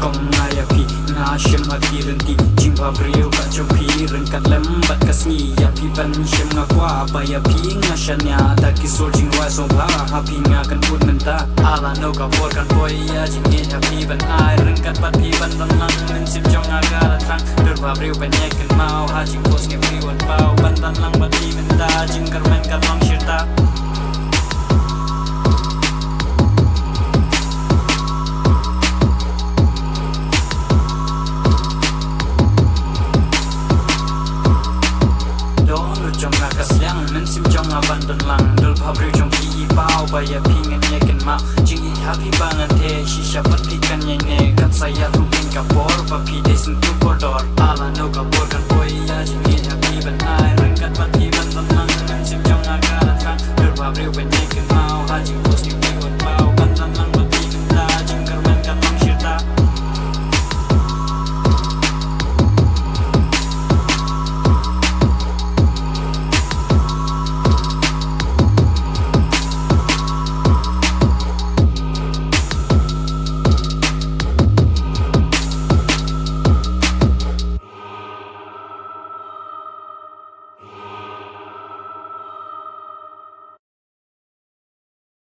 kong ngaya pi na shem akiran ti jimba breu ka chopi ren kat lembat kasni ya pi ban shem nga kwa pa ya pi nga shanya ta ki sol jing wa so bha ha pi nga kan put menta ala no ka por kan poi ya jing ni ya pi ban ai ren kat pat pi ban ban lang men sim jong aga la thang dur ba breu ban yak kan mau ha jing pos ni pi wan pau ban ban lang ba pi menta jing kar men ka long shirta trong ngà cà xiang men sim trong ngà ban đơn lang dul phabri trong pi bao ba ya pi ngan ye kan ma jing i happy bangan the shisha pat pi kan ye ne kan saya tu pin ka por pa pi de sin tu por dor ala no ka por kan poi ya jing i happy ban ai ren kat pat pi ban dan lang men sim trong ngà ka la thang dul phabri ban ye kan ma ha jing pos ni pi